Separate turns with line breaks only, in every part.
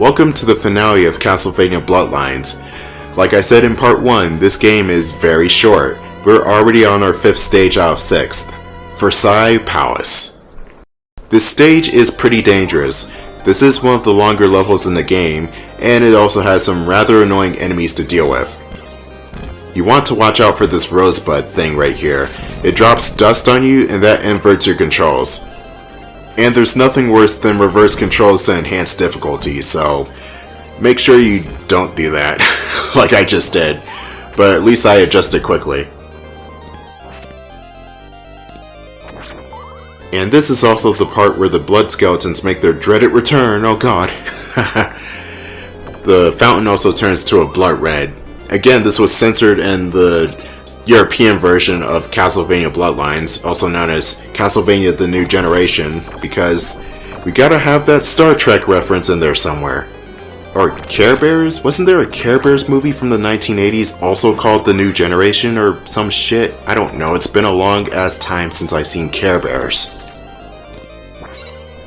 Welcome to the finale of Castlevania Bloodlines. Like I said in part 1, this game is very short. We're already on our 5th stage out of 6th, Versailles Palace. This stage is pretty dangerous. This is one of the longer levels in the game, and it also has some rather annoying enemies to deal with. You want to watch out for this rosebud thing right here. It drops dust on you and that inverts your controls. And there's nothing worse than reverse controls to enhance difficulty, so make sure you don't do that, like I just did. But at least I adjusted quickly. And this is also the part where the blood skeletons make their dreaded return, oh god. The fountain also turns to a blood red. Again, this was censored in the European version of Castlevania Bloodlines, also known as Castlevania The New Generation, because we gotta have that Star Trek reference in there somewhere. Or Care Bears? Wasn't there a Care Bears movie from the 1980s also called The New Generation or some shit? I don't know, it's been a long ass time since I've seen Care Bears.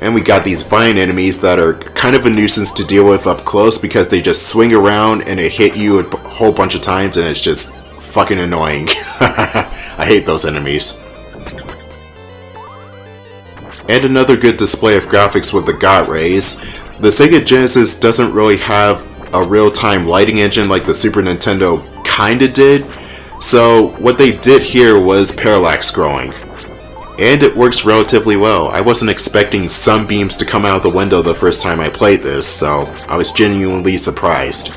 And we got these vine enemies that are kind of a nuisance to deal with up close because they just swing around and it hit you a whole bunch of times and it's just fucking annoying. I hate those enemies. And another good display of graphics with the God Rays. The Sega Genesis doesn't really have a real-time lighting engine like the Super Nintendo kinda did, so what they did here was parallax scrolling. And it works relatively well. I wasn't expecting sunbeams to come out of the window the first time I played this, so I was genuinely surprised.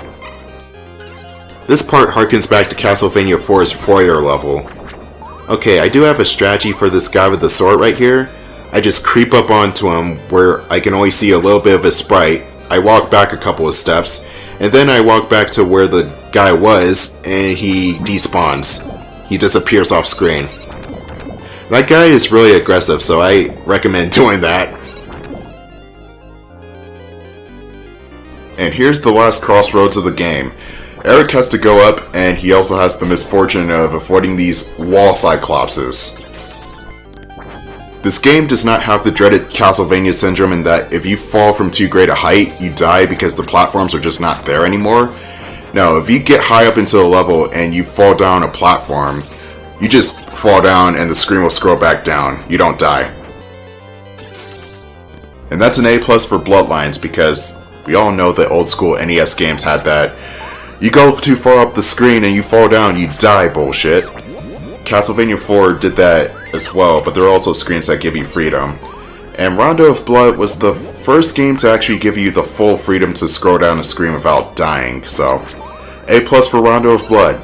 This part harkens back to Castlevania 4's foyer level. Okay, I do have a strategy for this guy with the sword right here. I just creep up onto him where I can only see a little bit of his sprite. I walk back a couple of steps, and then I walk back to where the guy was, and he despawns. He disappears off screen. That guy is really aggressive, so I recommend doing that. And here's the last crossroads of the game. Eric has to go up, and he also has the misfortune of avoiding these wall cyclopses. This game does not have the dreaded Castlevania syndrome in that if you fall from too great a height, you die because the platforms are just not there anymore. No, if you get high up into a level and you fall down a platform, you just fall down and the screen will scroll back down. You don't die. And that's an A+ for Bloodlines because we all know that old school NES games had that you go too far up the screen and you fall down, you die bullshit. Castlevania 4 did that as well, but there are also screens that give you freedom. And Rondo of Blood was the first game to actually give you the full freedom to scroll down the screen without dying, so A+ for Rondo of Blood.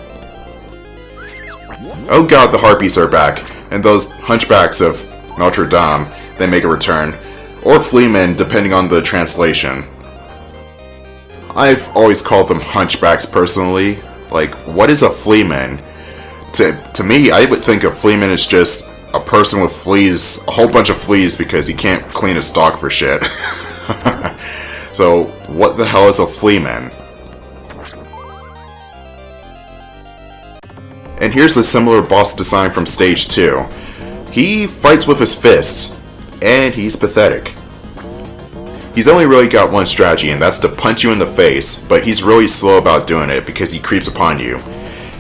Oh god, the Harpies are back, and those hunchbacks of Notre Dame, they make a return. Or Fleamen, depending on the translation. I've always called them hunchbacks personally. Like, what is a fleaman? To me, I would think a fleaman is just a person with fleas, a whole bunch of fleas because he can't clean his dog for shit. So, what the hell is a fleaman? And here's a similar boss design from stage 2. He fights with his fists, and he's pathetic. He's only really got one strategy, and that's to punch you in the face, but he's really slow about doing it because he creeps upon you.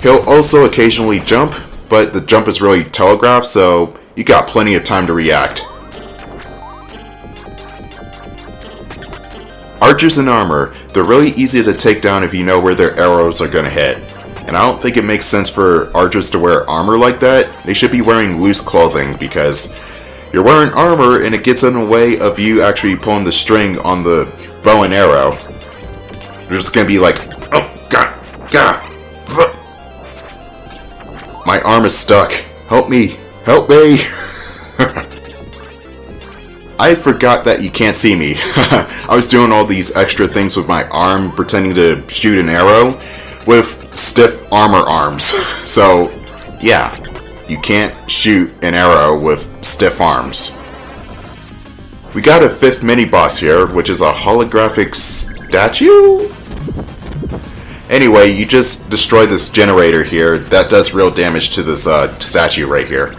He'll also occasionally jump, but the jump is really telegraphed, so you got plenty of time to react. Archers in armor, they're really easy to take down if you know where their arrows are gonna hit. And I don't think it makes sense for archers to wear armor like that. They should be wearing loose clothing because you're wearing armor and it gets in the way of you actually pulling the string on the bow and arrow. You're just gonna be like, oh god, god, my arm is stuck. Help me, help me. I forgot that you can't see me. I was doing all these extra things with my arm, pretending to shoot an arrow with stiff armor arms. So, yeah. You can't shoot an arrow with stiff arms. We got a 5th mini-boss here, which is a holographic statue? Anyway, you just destroy this generator here. That does real damage to this statue right here.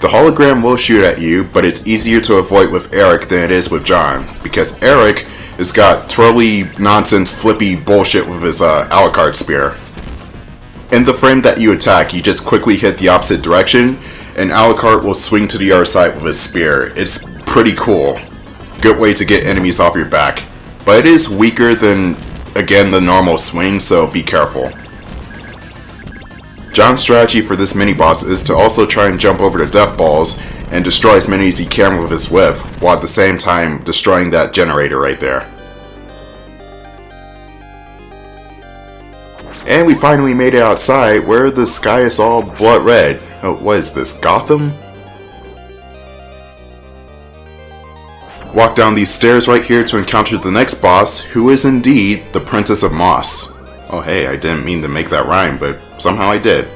The hologram will shoot at you, but it's easier to avoid with Eric than it is with John, because Eric It's got twirly nonsense flippy bullshit with his Alucard spear. In the frame that you attack, you just quickly hit the opposite direction, and Alucard will swing to the other side with his spear. It's pretty cool. Good way to get enemies off your back. But it is weaker than, again, the normal swing, so be careful. John's strategy for this mini-boss is to also try and jump over the death balls and destroy as many as he can with his whip, while at the same time destroying that generator right there. And we finally made it outside, where the sky is all blood red. Oh, what is this, Gotham? Walk down these stairs right here to encounter the next boss, who is indeed the Princess of Moss. Oh hey, I didn't mean to make that rhyme, but somehow I did.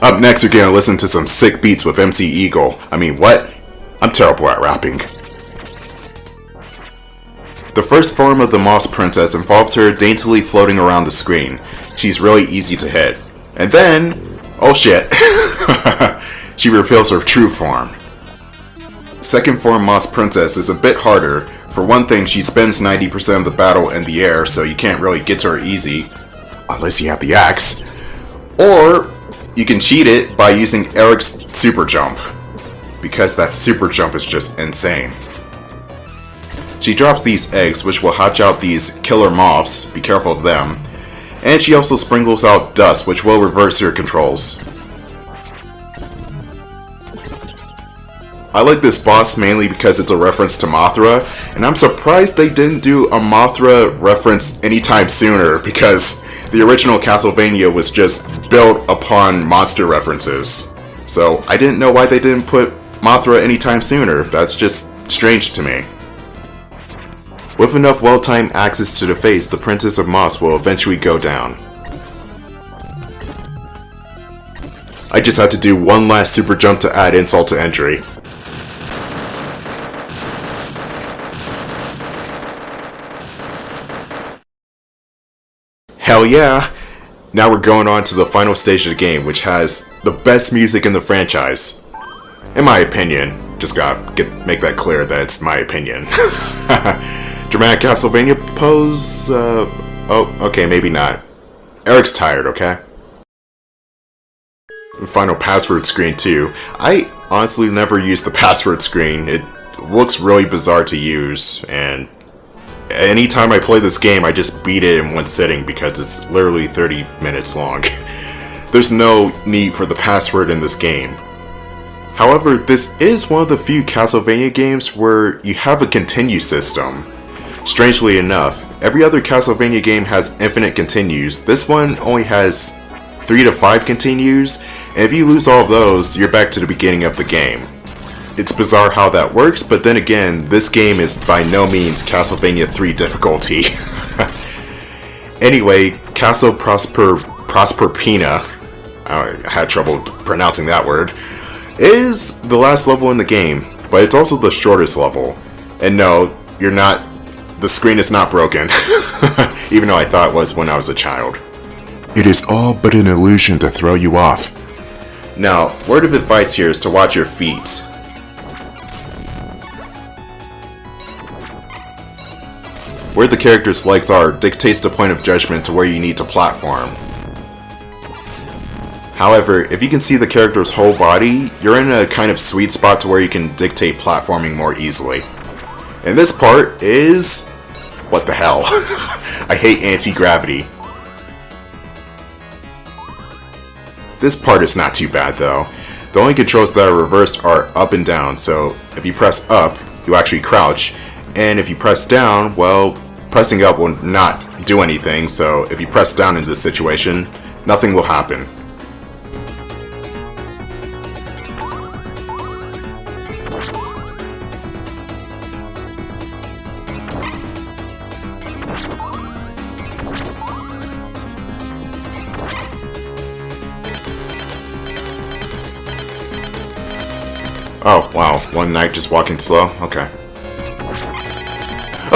Up next, you're gonna listen to some sick beats with MC Eagle. I mean, what? I'm terrible at rapping. The first form of the Moss Princess involves her daintily floating around the screen. She's really easy to hit. And then, oh shit, she reveals her true form. Second form Moss Princess is a bit harder. For one thing, she spends 90% of the battle in the air, so you can't really get to her easy. Unless you have the axe. Or, you can cheat it by using Eric's super jump. Because that super jump is just insane. She drops these eggs, which will hatch out these killer moths. Be careful of them. And she also sprinkles out dust, which will reverse your controls. I like this boss mainly because it's a reference to Mothra, and I'm surprised they didn't do a Mothra reference anytime sooner, because the original Castlevania was just built upon monster references. So I didn't know why they didn't put Mothra anytime sooner. That's just strange to me. With enough well-timed axes to the face, the Princess of Moss will eventually go down. I just had to do one last super jump to add insult to injury. Hell yeah! Now we're going on to the final stage of the game, which has the best music in the franchise. In my opinion. Just gotta make that clear that it's my opinion. Dramatic Castlevania pose? Oh, okay, maybe not. Eric's tired, okay? Final password screen too. I honestly never used the password screen. It looks really bizarre to use, and anytime I play this game, I just beat it in one sitting because it's literally 30 minutes long. There's no need for the password in this game. However, this is one of the few Castlevania games where you have a continue system. Strangely enough, every other Castlevania game has infinite continues. This one only has 3 to 5 continues, and if you lose all of those, you're back to the beginning of the game. It's bizarre how that works, but then again, this game is by no means Castlevania 3 difficulty. Anyway, Castle Prosperpina, I had trouble pronouncing that word, is the last level in the game, but it's also the shortest level. And no, you're not, the screen is not broken, even though I thought it was when I was a child. It is all but an illusion to throw you off. Now, word of advice here is to watch your feet. Where the character's legs are dictates the point of judgment to where you need to platform. However, if you can see the character's whole body, you're in a kind of sweet spot to where you can dictate platforming more easily. And this part is... what the hell? I hate anti-gravity. This part is not too bad though. The only controls that are reversed are up and down, so if you press up, you actually crouch, and if you press down, well, pressing up will not do anything, so if you press down in this situation, nothing will happen. Oh, wow. One knight just walking slow? Okay.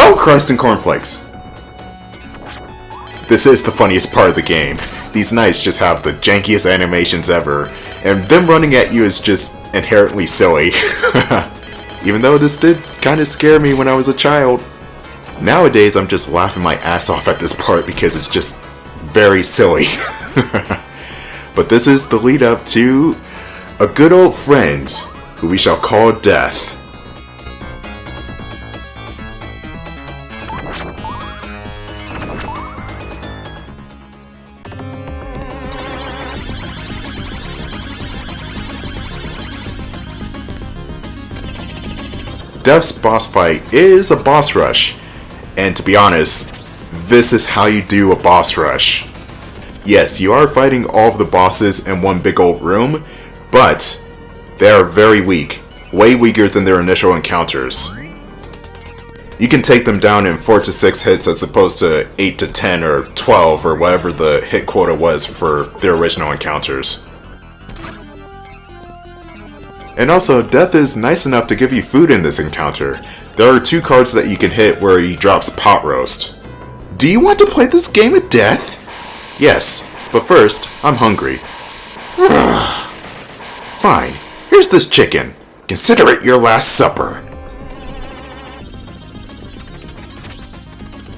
Oh, Christ and cornflakes! This is the funniest part of the game. These knights just have the jankiest animations ever, and them running at you is just inherently silly. Even though this did kind of scare me when I was a child. Nowadays, I'm just laughing my ass off at this part because it's just very silly. But this is the lead up to a good old friend who we shall call Death. Death's boss fight is a boss rush, and to be honest, this is how you do a boss rush. Yes, you are fighting all of the bosses in one big old room, but they are very weak, way weaker than their initial encounters. You can take them down in 4 to 6 hits as opposed to 8 to 10 or 12 or whatever the hit quota was for their original encounters. And also, Death is nice enough to give you food in this encounter. There are 2 cards that you can hit where he drops pot roast. Do you want to play this game of Death? Yes, but first, I'm hungry. Fine, here's this chicken. Consider it your last supper.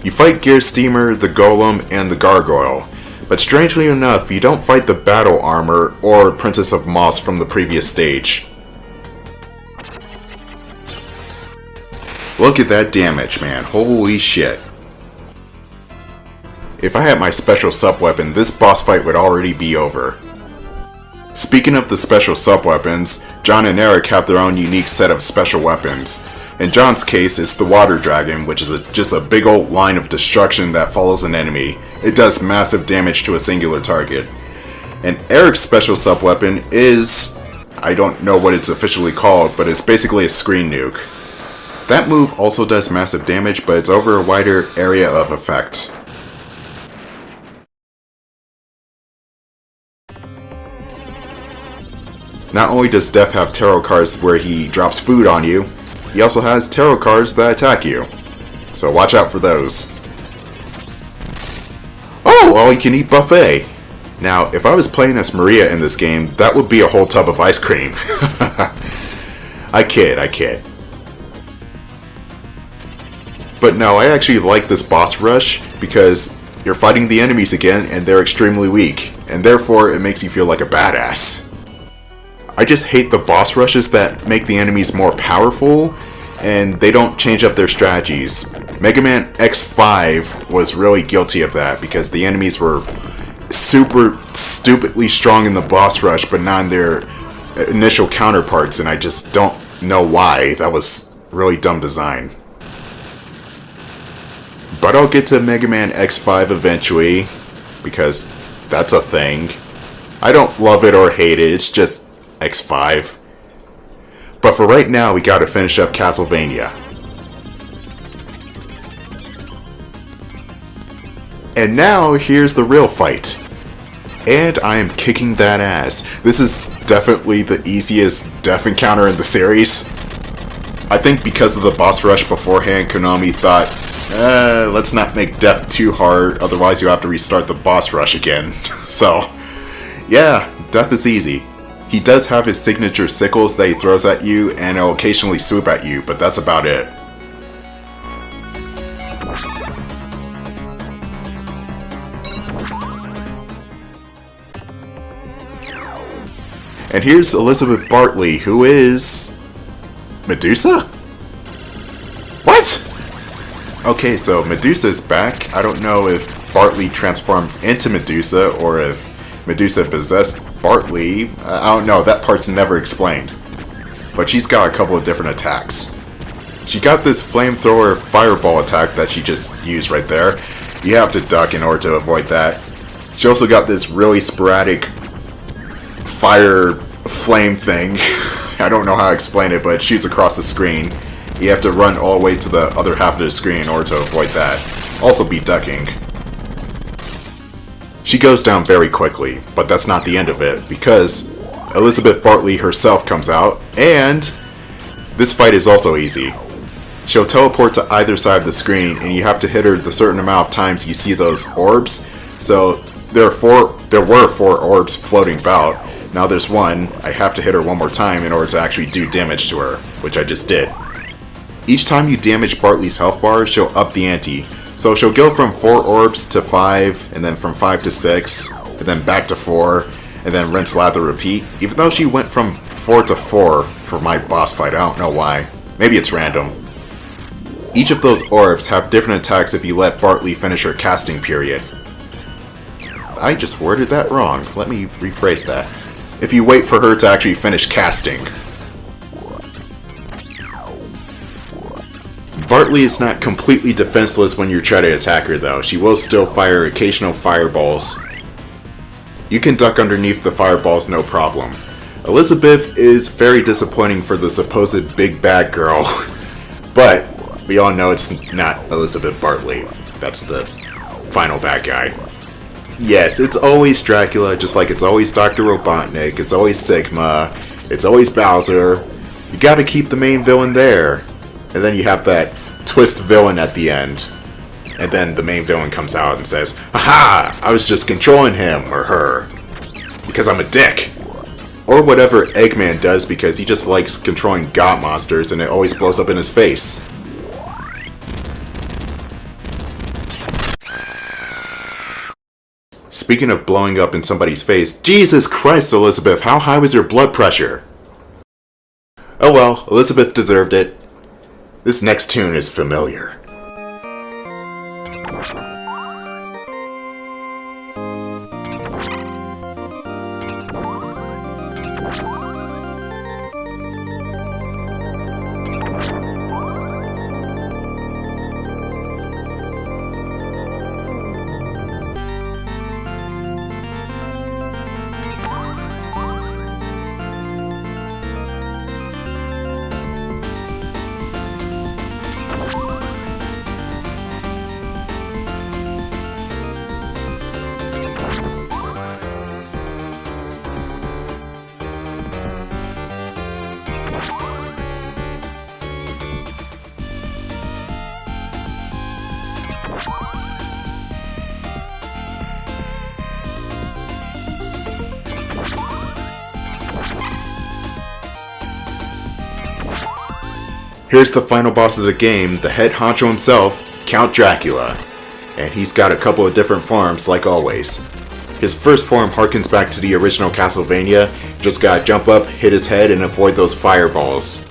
You fight Gear Steamer, the Golem, and the Gargoyle. But strangely enough, you don't fight the Battle Armor or Princess of Moss from the previous stage. Look at that damage, man. Holy shit. If I had my special sub-weapon, this boss fight would already be over. Speaking of the special sub-weapons, John and Eric have their own unique set of special weapons. In John's case, it's the Water Dragon, which is just a big old line of destruction that follows an enemy. It does massive damage to a singular target. And Eric's special sub-weapon is... I don't know what it's officially called, but it's basically a screen nuke. That move also does massive damage, but it's over a wider area of effect. Not only does Death have tarot cards where he drops food on you, he also has tarot cards that attack you. So watch out for those. Oh, all-you-can-eat buffet! Now, if I was playing as Maria in this game, that would be a whole tub of ice cream. I kid. But no, I actually like this boss rush because you're fighting the enemies again and they're extremely weak, and therefore it makes you feel like a badass. I just hate the boss rushes that make the enemies more powerful and they don't change up their strategies. Mega Man X5 was really guilty of that because the enemies were super stupidly strong in the boss rush but not in their initial counterparts, and I just don't know why. That was really dumb design. But I'll get to Mega Man X5 eventually, because that's a thing. I don't love it or hate it, it's just X5. But for right now, we gotta finish up Castlevania. And now, here's the real fight. And I am kicking that ass. This is definitely the easiest Death encounter in the series. I think because of the boss rush beforehand, Konami thought, let's not make Death too hard, otherwise you have to restart the boss rush again. So, yeah, Death is easy. He does have his signature sickles that he throws at you, and he'll occasionally swoop at you, but that's about it. And here's Elizabeth Bartley, who is... Medusa? What? Okay, so Medusa's back. I don't know if Bartley transformed into Medusa or if Medusa possessed Bartley. I don't know, that part's never explained. But she's got a couple of different attacks. She got this flamethrower fireball attack that she just used right there. You have to duck in order to avoid that. She also got this really sporadic fire flame thing. I don't know how to explain it, but it shoots across the screen. You have to run all the way to the other half of the screen in order to avoid that. Also be ducking. She goes down very quickly, but that's not the end of it, because Elizabeth Bartley herself comes out, and this fight is also easy. She'll teleport to either side of the screen, and you have to hit her the certain amount of times you see those orbs. So there were 4 orbs floating about. Now there's one. I have to hit her one more time in order to actually do damage to her, which I just did. Each time you damage Bartley's health bar, she'll up the ante. So she'll go from 4 orbs to 5, and then from 5 to 6, and then back to 4, and then rinse, lather, repeat. Even though she went from 4 to 4 for my boss fight, I don't know why. Maybe it's random. Each of those orbs have different attacks if you let Bartley finish her casting period. I just worded that wrong. Let me rephrase that. If you wait for her to actually finish casting. Bartley is not completely defenseless when you try to attack her though. She will still fire occasional fireballs. You can duck underneath the fireballs no problem. Elizabeth is very disappointing for the supposed big bad girl. But we all know it's not Elizabeth Bartley. That's the final bad guy. Yes, it's always Dracula, just like it's always Dr. Robotnik, it's always Sigma, it's always Bowser. You gotta keep the main villain there. And then you have that twist villain at the end. And then the main villain comes out and says, "Aha! I was just controlling him or her. Because I'm a dick." Or whatever Eggman does because he just likes controlling god monsters and it always blows up in his face. Speaking of blowing up in somebody's face, Jesus Christ, Elizabeth, how high was your blood pressure? Oh well, Elizabeth deserved it. This next tune is familiar. Here's the final boss of the game, the head honcho himself, Count Dracula. And he's got a couple of different forms, like always. His first form harkens back to the original Castlevania. You just gotta jump up, hit his head, and avoid those fireballs.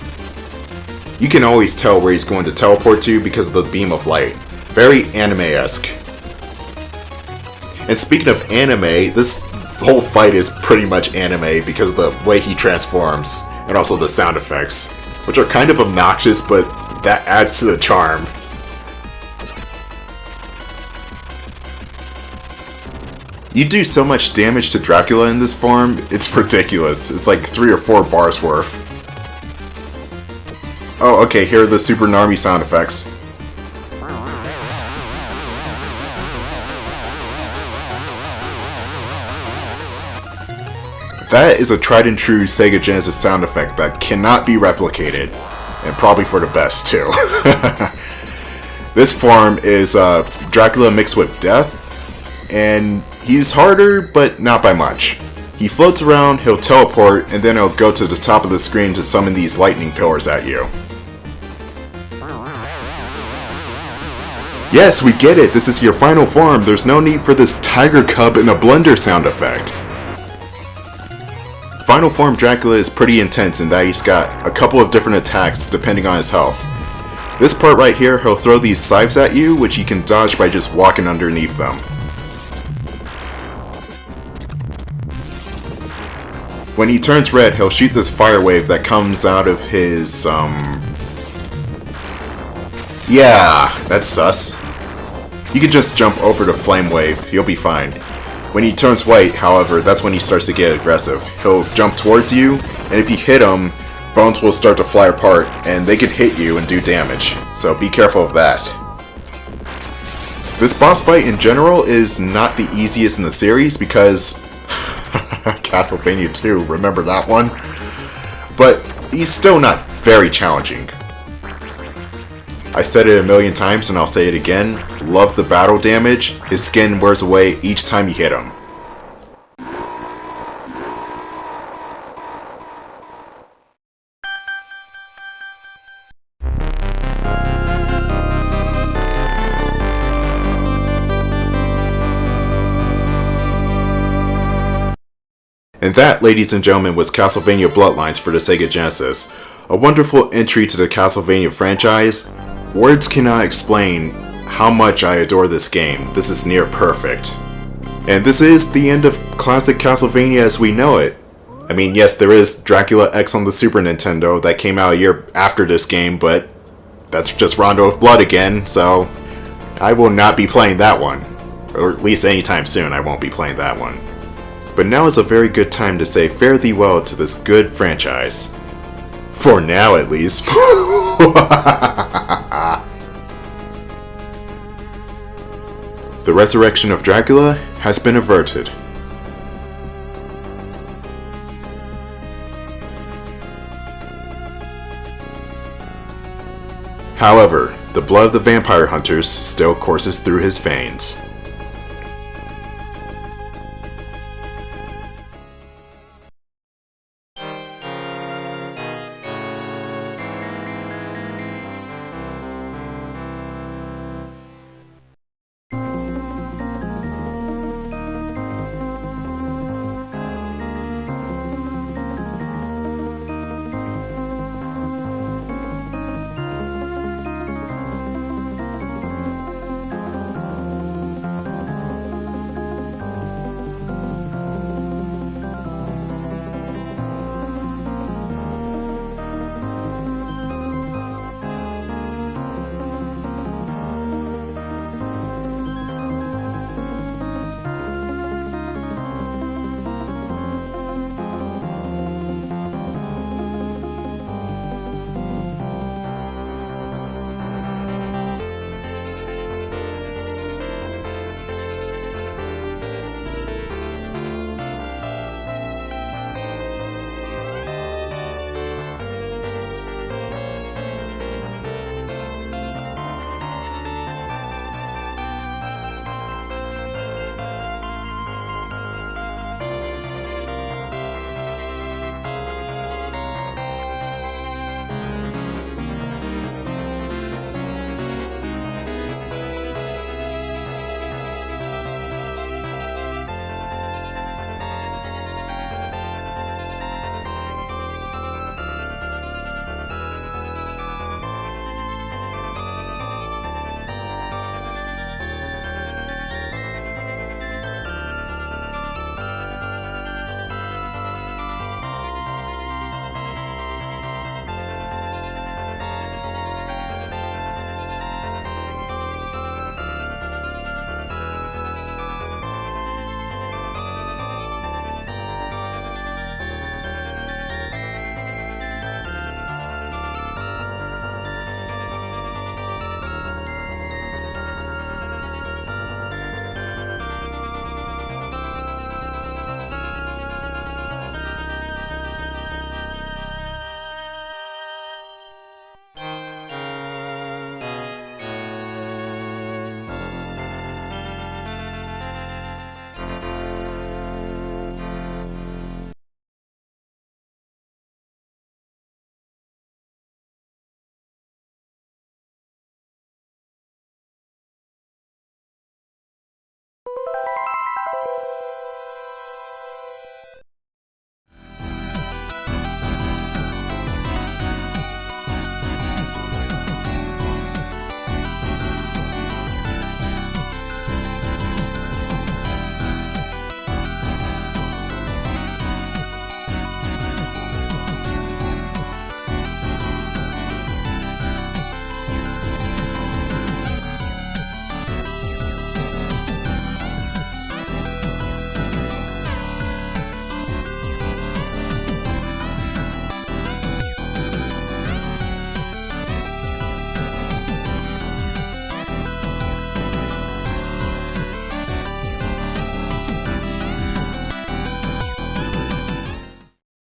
You can always tell where he's going to teleport to because of the beam of light. Very anime-esque. And speaking of anime, this whole fight is pretty much anime because of the way he transforms, and also the sound effects, which are kind of obnoxious, but that adds to the charm. You do so much damage to Dracula in this form, it's ridiculous. It's like 3 or 4 bars worth. Oh, okay, here are the Super Narmy sound effects. That is a tried and true Sega Genesis sound effect that cannot be replicated. And probably for the best, too. This form is Dracula mixed with death. And he's harder, but not by much. He floats around, he'll teleport, and then he'll go to the top of the screen to summon these lightning pillars at you. Yes, we get it. This is your final form. There's no need for this tiger cub in a blender sound effect. Final form Dracula is pretty intense in that he's got a couple of different attacks depending on his health. This part right here, he'll throw these scythes at you, which you can dodge by just walking underneath them. When he turns red, he'll shoot this fire wave that comes out of his, yeah, that's sus. You can just jump over the flame wave, you'll be fine. When he turns white, however, that's when he starts to get aggressive. He'll jump towards you, and if you hit him, bones will start to fly apart, and they can hit you and do damage. So be careful of that. This boss fight in general is not the easiest in the series because Castlevania 2, remember that one? But he's still not very challenging. I said it a million times and I'll say it again. Love the battle damage. His skin wears away each time you hit him. And that, ladies and gentlemen, was Castlevania Bloodlines for the Sega Genesis. A wonderful entry to the Castlevania franchise. Words cannot explain how much I adore this game. This is near perfect. And this is the end of classic Castlevania as we know it. I mean, yes, there is Dracula X on the Super Nintendo that came out a year after this game, but that's just Rondo of Blood again, so I will not be playing that one. Or at least anytime soon, I won't be playing that one. But now is a very good time to say fare thee well to this good franchise. For now, at least. The resurrection of Dracula has been averted. However, the blood of the vampire hunters still courses through his veins.